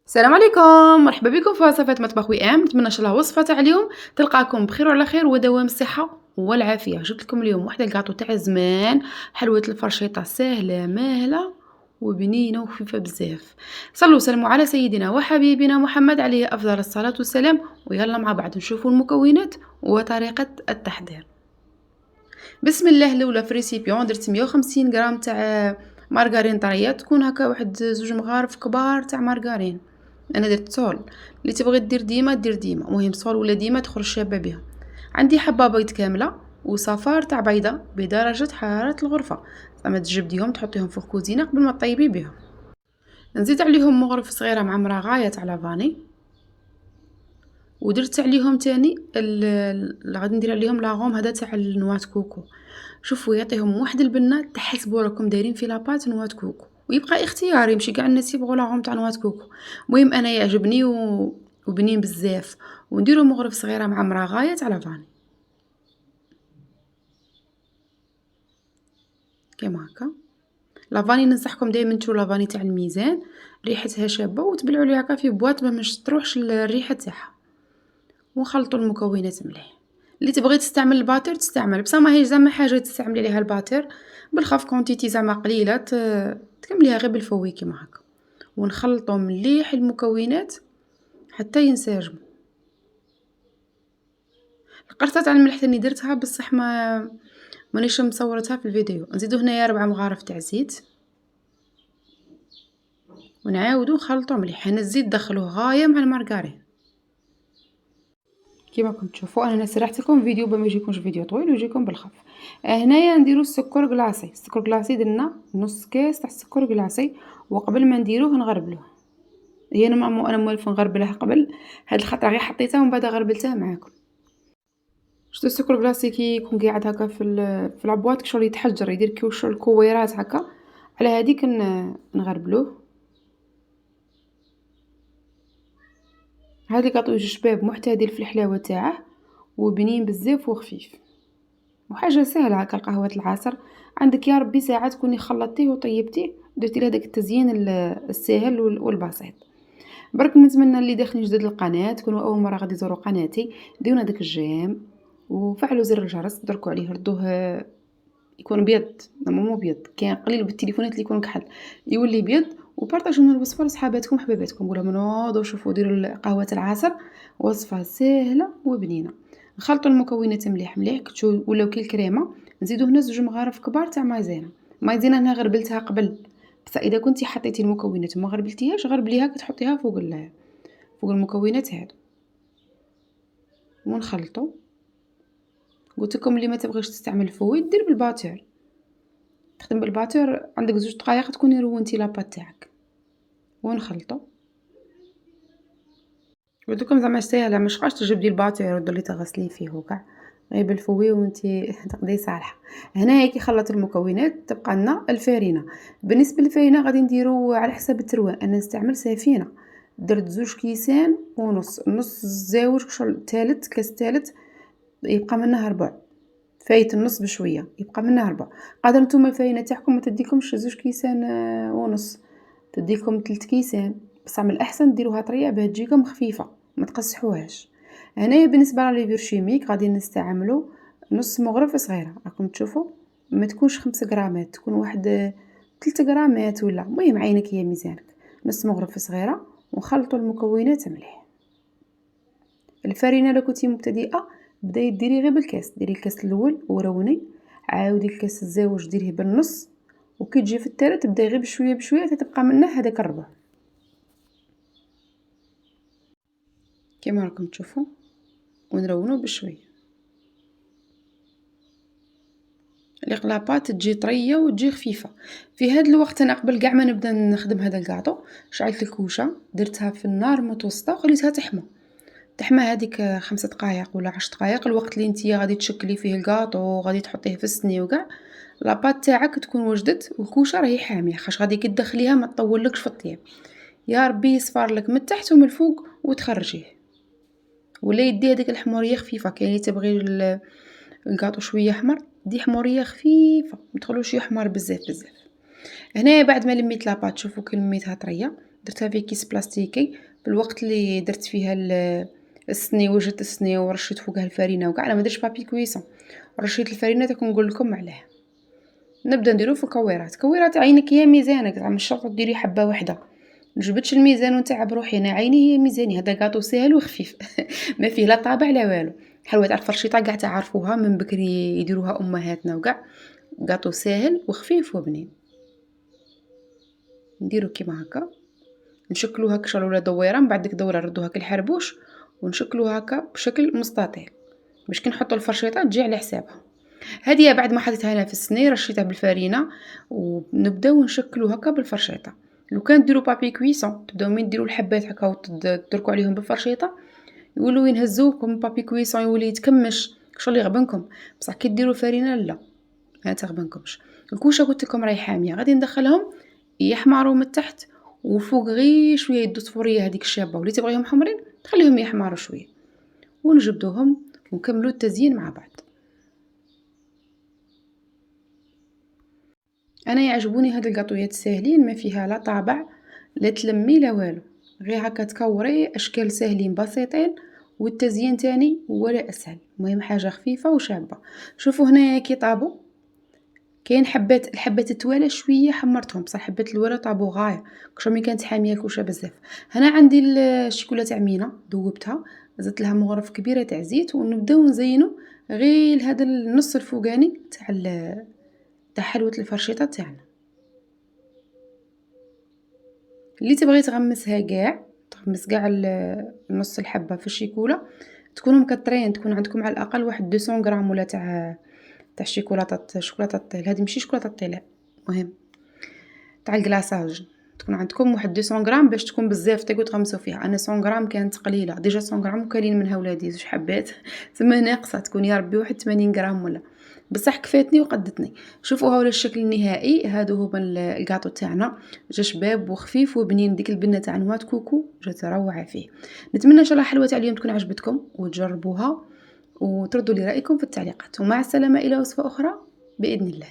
السلام عليكم، مرحبا بكم في وصفة مطبخ وئام. نتمنى ان شاء الله وصفة تاع اليوم تلقاكم بخير وعلى خير ودوام الصحة والعافية. جبت لكم اليوم واحدة الكاطو تاع زمان، حلوة الفرشيطة سهلة ماهلة وبنينة وخفيفة بزاف. صلوا وسلموا على سيدنا وحبيبنا محمد عليه افضل الصلاة والسلام. ويلا مع بعض نشوفوا المكونات وطريقة التحضير. بسم الله. الاولى في ريسيبيون درت 150 غرام تاع مارغرين طريه، تكون هكا واحد زوج مغارف كبار تاع مارغرين. انا درت صول، اللي تبغي دير ديما دير ديما، المهم صول ولا ديما تخرج شابه بها. عندي حبه بيض كامله وصفار تاع بيضه بدرجه حراره الغرفه، زعما تجبديهم تحطيهم في الكوزينه قبل ما طيبي بهم. نزيد عليهم مغرف صغيره معمره غايه تاع لافاني، ودرت عليهم تاني غادي ندير عليهم لاغوم هذا تاع النوات كوكو. شوفوا يعطيهم واحد البنه تحسبوا راكم دايرين في لاباط نوات كوكو، ويبقى اختياري ماشي كاع الناس يبغوا لاغوم تاع نوات كوكو. المهم انا يعجبني وبنين بزاف. ونديروا مغرف صغيره معمره غايه تاع لافاني كيما هكا. لافاني ننصحكم دائما تشرو لافاني تاع الميزان، ريحتها شابه، وتبلعوا ليها هكا في بواط باش تروحش الريحه تاعها. ونخلطوا المكونات مليح. اللي تبغي تستعمل الباتر تستعمل، بصح ماهيش زعما حاجه تستعملي عليها الباتر بالخف كونتيتي زعما قليله، تكمليها غير بالفوي كيما هكا. ونخلطوا مليح المكونات حتى ينسجموا. القرصه تاع الملح اللي درتها بصح مانيش مصورتها في الفيديو. نزيدو هنايا 4 مغارف تاع زيت، ونعاودو نخلطوا مليح. هنا الزيت دخلوه غايه مع المارغرين كيما كنتم تشوفوا. انا سرحت لكم فيديو باش ما يجيكمش فيديو طويل ويجيكم بالخف. هنايا نديرو السكر كلاصي. السكر كلاصي درنا نص كاس تاع السكر كلاصي، وقبل ما نديروه نغربلوه. هي انا موالف نغربله قبل هاد الخطره، غير حطيته ومن بعد غربلته معاكم. شتو السكر كلاصي كي يكون قاعد هكا في العبوات كشغل يتحجر يدير كيوش الكويرات هكا، على هذيك نغربلوه. هذا كاطو شباب معتدل في الحلاوه تاعه وبنين بزاف وخفيف، وحاجه سهله هكا. القهوه العصر عندك يا ربي ساعه تكوني خلطتيه وطيبتيه درتي له داك التزيين الساهل والبسيط. برك نتمنى اللي داخلين جدد القناه تكونوا اول مره غادي تزوروا قناتي، ديونا داك الجيم وفعلوا زر الجرس، دركوا عليه ردوه يكون بيض. مو بيض، كاين قليل بالتليفونات اللي يكون كحل يولي بيض. وبارطاجوا الوصفه لصحاباتكم وحباباتكم، قولوا نوضوا شوفوا ديروا قهوه العصر، وصفه سهله وبنينه. نخلطوا المكونات مليح مليح ولاو كي الكريمه. نزيدوا هنا 2 مغارف كبار تاع مايزينا. مايزينا انا غربلتها قبل، بس اذا كنتي حطيتي المكونات وما غربلتيهاش غربليها كتحطيها فوق المكونات هادو. ونخلطوا. قلت لكم اللي ما تبغيش تستعمل فويد دير بالباتر، تخدم بالباتر. عندك 2 دقائق تكوني رونتي لاباط تاعك. ونخلطوا. قلت لكم زعما ساهله، مش خاص تجبدي الباتر وتضلي تغسلي فيه وكاع، غير بالفوي وانتي تقضي صالحه. هنا هيك خلطت المكونات، تبقى لنا الفارينه. بالنسبه للفارينه غادي نديرو على حسب التروان. انا نستعمل سفينه، درت 2 كيسان ونص، النص زاوج شغل ثالث كاس ثالث، يبقى منها ربع. فايت النص بشويه يبقى منها ربع. قادر نتوما الفارينه تاعكم ما تديكمش 2 كيسان ونص، تديكم 3 كيسان، بصح من الاحسن ديروها طريه باه تجيكم خفيفه ما تقصحوهاش. هنايا بالنسبه لليفير شيميك غادي نستعملوا نص مغرف صغيره، راكم تشوفوا ما تكونش 5 غرامات، تكون واحد 3 غرامات ولا، المهم عينك هي ميزانك. نص مغرف صغيره. ونخلطوا المكونات مليح. الفرينه لو كنتي مبتدئه بداي ديري غير بالكاس، ديري الكاس الاول وروني، عاودي الكاس الزاوج ديريه بالنص، وكي تجي في الثالث تبداي غير بشويه بشويه تتبقى منه هذاك الربع كما راكم تشوفوا. ونرونو بشويه لاباط تجي طريه وتجي خفيفه. في هذا الوقت انا قبل كاع ما نبدا نخدم هذا الكاطو شعلت الكوشه، درتها في النار متوسطه وخليتها تحمى هذيك 5 دقائق ولا 10 دقائق، الوقت اللي نتيا غادي تشكلي فيه الكاطو غادي تحطيه في السني وكاع. لاباط تاعك تكون وجدت والكوشه راهي حاميه، خاش غادي كي تدخليها ما تطولكش في الطياب. يا ربي يصفر لك من تحت ومن الفوق وتخرجيه، ولا يدي هذيك الحموريه خفيفه. كاين اللي تبغي الكاطو شويه احمر، دي حموريه خفيفه ما تخلوش يحمر بزاف بزاف. هنا بعد ما لميت لاباط شوفوا كي لميتها طريه، درتها في كيس بلاستيكي، في الوقت اللي درت فيها السني وجدت السني ورشيت فوقها الفرينة وكاع، أنا ما درتش بابي كويسون، رشيت الفرينة تا كنقول لكم علاه. نبدا نديرو في الكويرات، كويرات عينك هي ميزانك، زعما مش شرط ديري حبة وحدة، مجبدش الميزان ونتعب روحي، أنا عيني هي ميزاني، هذا كاطو ساهل وخفيف ما فيه لا طابع لا والو. حلوة تاع الفرشيطة قاع تعرفوها من بكري يديروها أمهاتنا وكاع، كاطو ساهل وخفيف وبنين. نديرو كيما هكا، نشكلو هاك شغل ولا دويرة، من بعد ديك الدورة نردو هاك الحربوش ونشكلو هاكا بشكل مستطيل، باش كي نحطو الفرشيطة تجي على حسابها. هادية بعد ما حطيتها أنا في السني رشيتها بالفرينة ونبداو نشكلو هاكا بالفرشيطة. لو كان ديرو بابي كويسون تبداو من ديرو الحبات هاكا وتدركو عليهم بالفرشيطة يولو ينهزوكم، بابي كويسون يولي يتكمش شغل يغبنكم، بصح كي ديرو فرينة لا ما تغبنكمش. الكوشه قلت لكم راهي حاميه، غادي ندخلهم يحمروا من التحت وفوق غير شويه يدو الصفوريه هذيك الشابه، واللي تبغيهم حمرين تخليهم يحمروا شويه ونجبدوهم ونكملوا التزيين مع بعض. انا يعجبوني هاد القاطويات ساهلين، ما فيها لا طابع لا تلمي لا والو، غير هكا تكوري اشكال ساهلين بسيطين والتزيين تاني ولا اسهل. المهم حاجه خفيفه وشابه. شوفوا هنايا كي طابوا كاين حبات، الحبات التواله شويه حمرتهم، بصح حبات الورا طابوا غايه كش مي كانت حاميه الكوشه بزاف. هنا عندي الشيكولا تاع مينا ذوبتها، زدت لها مغرف كبيره تاع زيت ونبداو نزينو غير هذا النص الفوقاني تاع تاع حلوه الفرشيطه تاعنا. اللي تبغي تغمسها كاع تغمس كاع نص الحبه في الشيكولا، تكونوا مكترين، تكون عندكم على الاقل واحد 200 غرام ولا تاع الشيكولاتة، شوكولاتة الطيل، هذه ماشي شوكولاتة الطيل، مهم تاع الكلاصاج، تكون عندكم واحد 200 غرام باش تكون بزاف تقدروا تغمسوا فيها. انا 100 غرام كانت قليله، ديجا 100 غرام وكالين منها ولادي زوج حبات تما ناقصه تكون يا ربي واحد 80 غرام ولا، بصح كفاتني وقدتني. شوفوا هاولا الشكل النهائي، هادو هما الكاطو تاعنا، جا شباب وخفيف وبنين، ديك البنه تاع نوات كوكو جات روعه فيه. نتمنى ان شاء الله الحلوه تاع اليوم تكون عجبتكم وتجربوها وتردوا لي رايكم في التعليقات، ومع السلامه الى وصفه اخرى باذن الله.